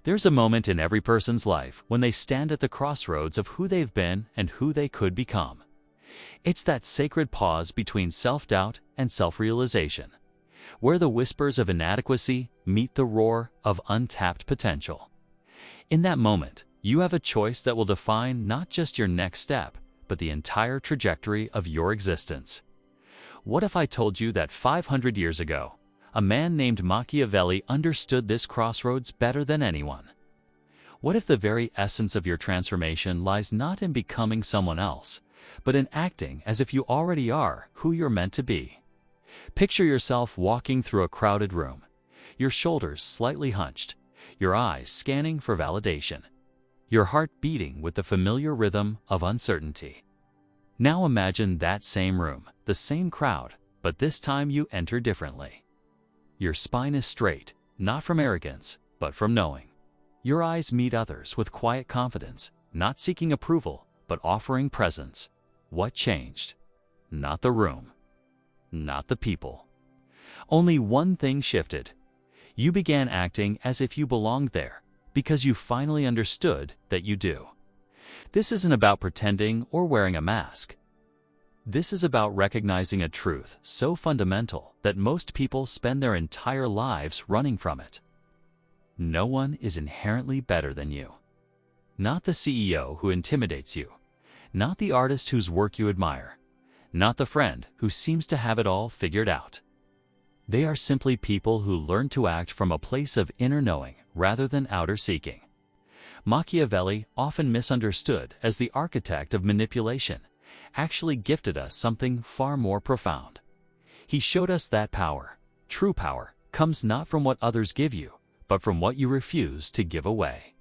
There's a moment in every person's life when they stand at the crossroads of who they've been and who they could become. It's that sacred pause between self-doubt and self-realization, where the whispers of inadequacy meet the roar of untapped potential. In that moment, you have a choice that will define not just your next step, but the entire trajectory of your existence. What if I told you that 500 years ago, a man named Machiavelli understood this crossroads better than anyone? What if the very essence of your transformation lies not in becoming someone else, but in acting as if you already are who you're meant to be? Picture yourself walking through a crowded room, your shoulders slightly hunched, your eyes scanning for validation, your heart beating with the familiar rhythm of uncertainty. Now imagine that same room, the same crowd, but this time you enter differently. Your spine is straight, not from arrogance, but from knowing. Your eyes meet others with quiet confidence, not seeking approval, but offering presence. What changed? Not the room, not the people. Only one thing shifted. You began acting as if you belonged there, because you finally understood that you do. This isn't about pretending or wearing a mask. This is about recognizing a truth so fundamental that most people spend their entire lives running from it. No one is inherently better than you. Not the CEO who intimidates you, not the artist whose work you admire, not the friend who seems to have it all figured out. They are simply people who learn to act from a place of inner knowing rather than outer seeking. Machiavelli, often misunderstood as the architect of manipulation, actually gifted us something far more profound. He showed us that power, true power, comes not from what others give you, but from what you refuse to give away.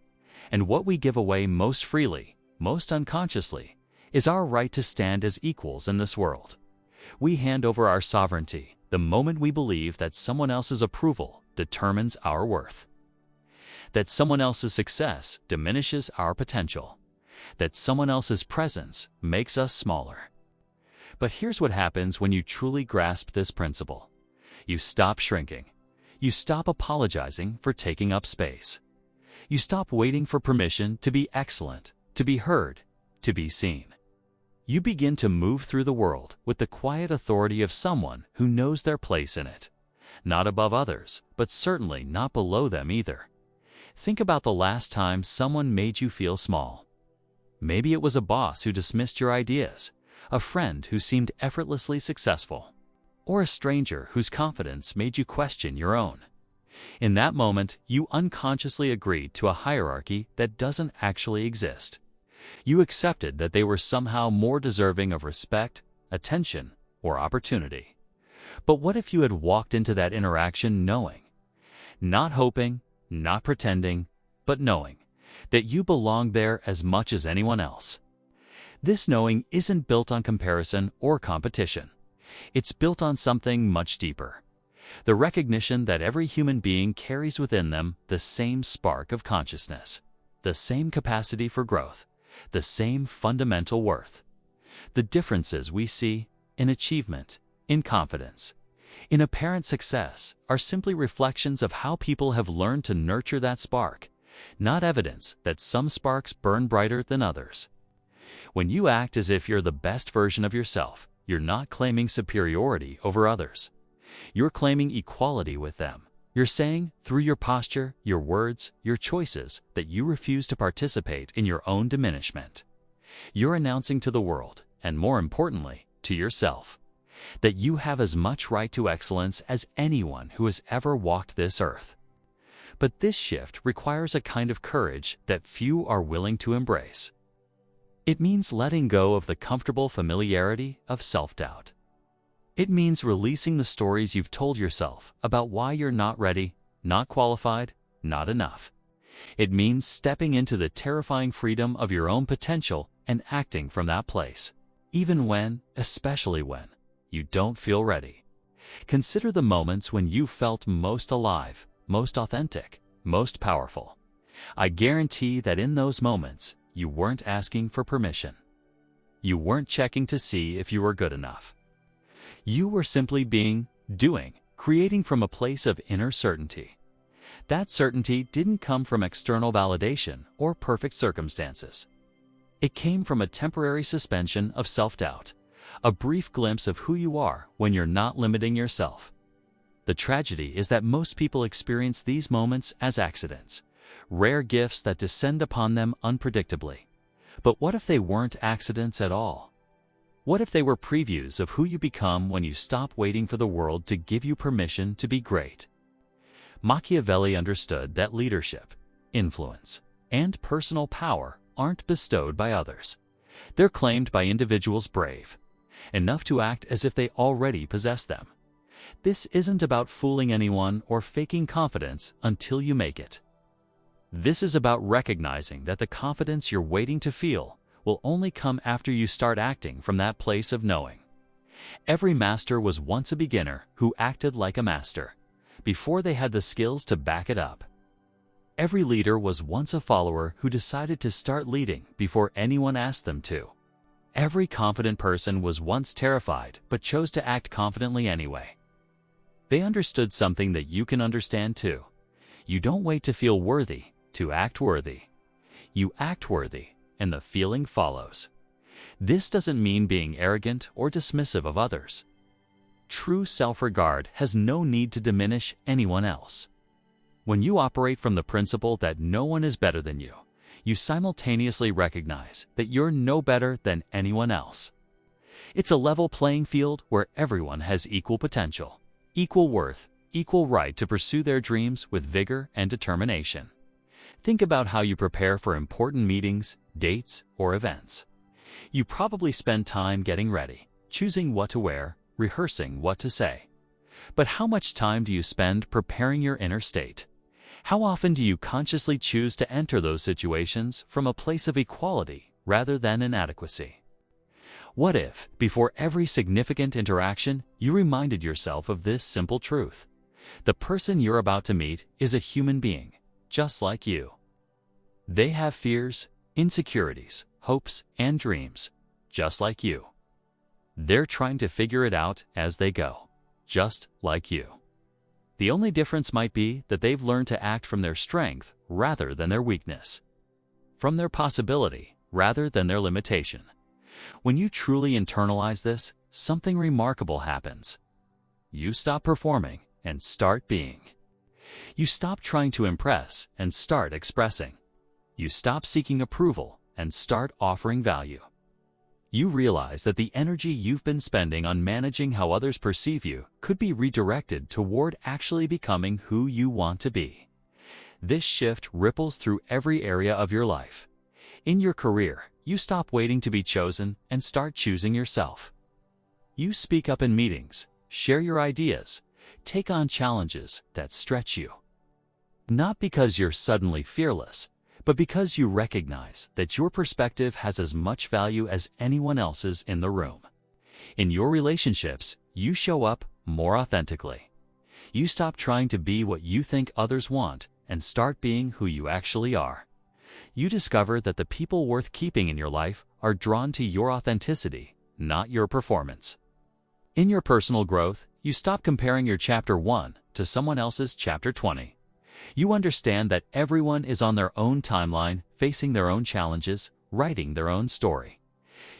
And what we give away most freely, most unconsciously, is our right to stand as equals in this world. We hand over our sovereignty the moment we believe that someone else's approval determines our worth, that someone else's success diminishes our potential, that someone else's presence makes us smaller. But here's what happens when you truly grasp this principle. You stop shrinking. You stop apologizing for taking up space. You stop waiting for permission to be excellent, to be heard, to be seen. You begin to move through the world with the quiet authority of someone who knows their place in it. Not above others, but certainly not below them either. Think about the last time someone made you feel small. Maybe it was a boss who dismissed your ideas, a friend who seemed effortlessly successful, or a stranger whose confidence made you question your own. In that moment, you unconsciously agreed to a hierarchy that doesn't actually exist. You accepted that they were somehow more deserving of respect, attention, or opportunity. But what if you had walked into that interaction knowing, not hoping, not pretending, but knowing, that you belonged there as much as anyone else? This knowing isn't built on comparison or competition. It's built on something much deeper. The recognition that every human being carries within them the same spark of consciousness, the same capacity for growth, the same fundamental worth. The differences we see in achievement, in confidence, in apparent success are simply reflections of how people have learned to nurture that spark, not evidence that some sparks burn brighter than others. When you act as if you're the best version of yourself, you're not claiming superiority over others. You're claiming equality with them. You're saying, through your posture, your words, your choices, that you refuse to participate in your own diminishment. You're announcing to the world, and more importantly, to yourself, that you have as much right to excellence as anyone who has ever walked this earth. But this shift requires a kind of courage that few are willing to embrace. It means letting go of the comfortable familiarity of self-doubt. It means releasing the stories you've told yourself about why you're not ready, not qualified, not enough. It means stepping into the terrifying freedom of your own potential and acting from that place, even when, especially when, you don't feel ready. Consider the moments when you felt most alive, most authentic, most powerful. I guarantee that in those moments, you weren't asking for permission. You weren't checking to see if you were good enough. You were simply doing, creating from a place of inner certainty. That certainty didn't come from external validation or perfect circumstances. It came from a temporary suspension of self-doubt, a brief glimpse of who you are when you're not limiting yourself. The tragedy is that most people experience these moments as accidents, rare gifts that descend upon them unpredictably. But what if they weren't accidents at all? What if they were previews of who you become when you stop waiting for the world to give you permission to be great? Machiavelli understood that leadership, influence, and personal power aren't bestowed by others. They're claimed by individuals brave enough to act as if they already possess them. This isn't about fooling anyone or faking confidence until you make it. This is about recognizing that the confidence you're waiting to feel will only come after you start acting from that place of knowing. Every master was once a beginner who acted like a master, before they had the skills to back it up. Every leader was once a follower who decided to start leading before anyone asked them to. Every confident person was once terrified but chose to act confidently anyway. They understood something that you can understand too. You don't wait to feel worthy to act worthy. You act worthy, and the feeling follows. This doesn't mean being arrogant or dismissive of others. True self-regard has no need to diminish anyone else. When you operate from the principle that no one is better than you, you simultaneously recognize that you're no better than anyone else. It's a level playing field where everyone has equal potential, equal worth, equal right to pursue their dreams with vigor and determination. Think about how you prepare for important meetings, dates, or events. You probably spend time getting ready, choosing what to wear, rehearsing what to say. But how much time do you spend preparing your inner state? How often do you consciously choose to enter those situations from a place of equality rather than inadequacy? What if, before every significant interaction, you reminded yourself of this simple truth? The person you're about to meet is a human being, just like you. They have fears, insecurities, hopes, and dreams, just like you. They're trying to figure it out as they go, just like you. The only difference might be that they've learned to act from their strength rather than their weakness, from their possibility rather than their limitation. When you truly internalize this, something remarkable happens. You stop performing and start being. You stop trying to impress and start expressing. You stop seeking approval and start offering value. You realize that the energy you've been spending on managing how others perceive you could be redirected toward actually becoming who you want to be. This shift ripples through every area of your life. In your career, you stop waiting to be chosen and start choosing yourself. You speak up in meetings, share your ideas, take on challenges that stretch you. Not because you're suddenly fearless, but because you recognize that your perspective has as much value as anyone else's in the room. In your relationships, you show up more authentically. You stop trying to be what you think others want and start being who you actually are. You discover that the people worth keeping in your life are drawn to your authenticity, not your performance. In your personal growth, you stop comparing your chapter 1 to someone else's chapter 20. You understand that everyone is on their own timeline, facing their own challenges, writing their own story.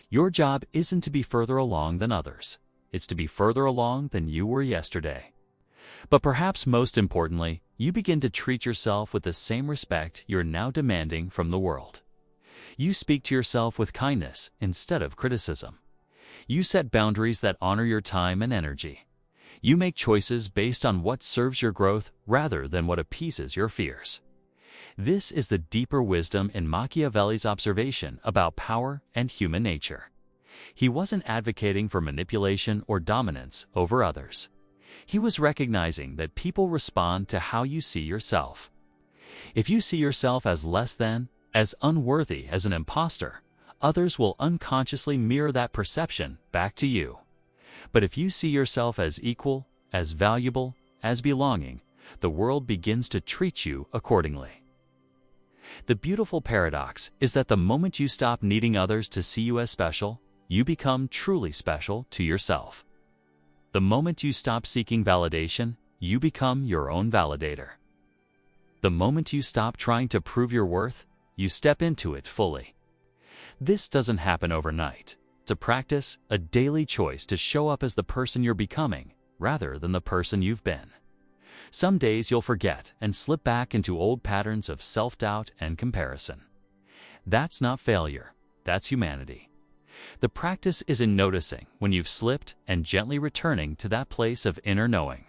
Your job isn't to be further along than others. It's to be further along than you were yesterday. But perhaps most importantly, you begin to treat yourself with the same respect you're now demanding from the world. You speak to yourself with kindness instead of criticism. You set boundaries that honor your time and energy. You make choices based on what serves your growth rather than what appeases your fears. This is the deeper wisdom in Machiavelli's observation about power and human nature. He wasn't advocating for manipulation or dominance over others. He was recognizing that people respond to how you see yourself. If you see yourself as less than, as unworthy as an imposter, others will unconsciously mirror that perception back to you. But if you see yourself as equal, as valuable, as belonging, the world begins to treat you accordingly. The beautiful paradox is that the moment you stop needing others to see you as special, you become truly special to yourself. The moment you stop seeking validation, you become your own validator. The moment you stop trying to prove your worth, you step into it fully. This doesn't happen overnight. It's a practice, a daily choice to show up as the person you're becoming, rather than the person you've been. Some days you'll forget and slip back into old patterns of self-doubt and comparison. That's not failure, that's humanity. The practice is in noticing when you've slipped and gently returning to that place of inner knowing.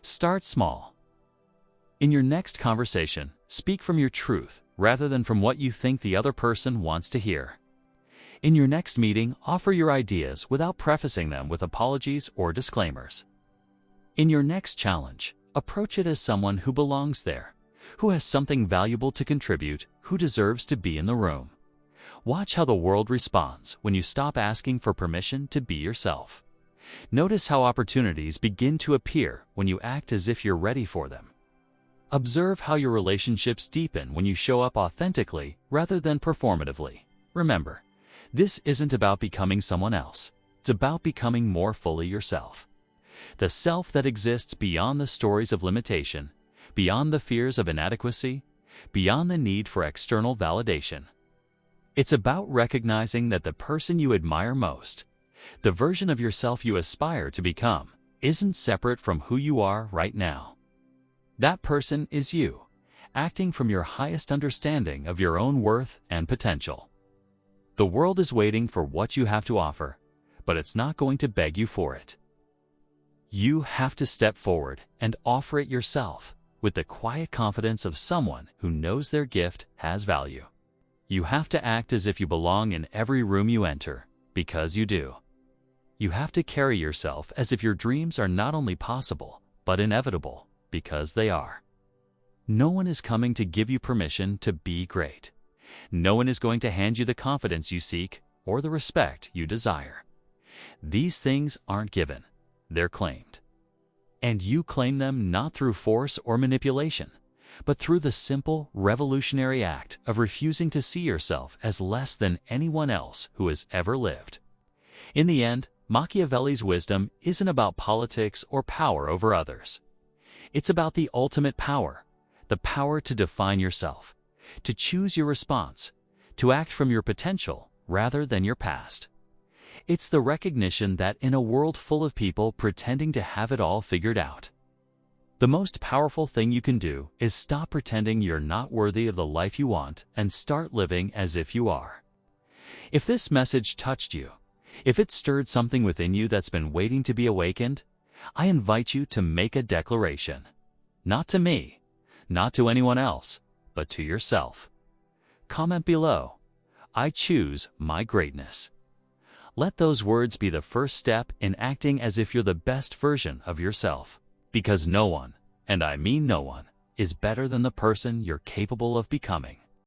Start small. In your next conversation, speak from your truth rather than from what you think the other person wants to hear. In your next meeting, offer your ideas without prefacing them with apologies or disclaimers. In your next challenge, approach it as someone who belongs there, who has something valuable to contribute, who deserves to be in the room. Watch how the world responds when you stop asking for permission to be yourself. Notice how opportunities begin to appear when you act as if you're ready for them. Observe how your relationships deepen when you show up authentically rather than performatively. Remember, this isn't about becoming someone else. It's about becoming more fully yourself. The self that exists beyond the stories of limitation, beyond the fears of inadequacy, beyond the need for external validation. It's about recognizing that the person you admire most, the version of yourself you aspire to become, isn't separate from who you are right now. That person is you, acting from your highest understanding of your own worth and potential. The world is waiting for what you have to offer, but it's not going to beg you for it. You have to step forward and offer it yourself with the quiet confidence of someone who knows their gift has value. You have to act as if you belong in every room you enter, because you do. You have to carry yourself as if your dreams are not only possible, but inevitable, because they are. No one is coming to give you permission to be great. No one is going to hand you the confidence you seek or the respect you desire. These things aren't given, they're claimed. And you claim them not through force or manipulation, but through the simple, revolutionary act of refusing to see yourself as less than anyone else who has ever lived. In the end, Machiavelli's wisdom isn't about politics or power over others. It's about the ultimate power, the power to define yourself, to choose your response, to act from your potential rather than your past. It's the recognition that in a world full of people pretending to have it all figured out, the most powerful thing you can do is stop pretending you're not worthy of the life you want and start living as if you are. If this message touched you, if it stirred something within you that's been waiting to be awakened, I invite you to make a declaration. Not to me, not to anyone else, but to yourself. Comment below. I choose my greatness. Let those words be the first step in acting as if you're the best version of yourself. Because no one, and I mean no one, is better than the person you're capable of becoming.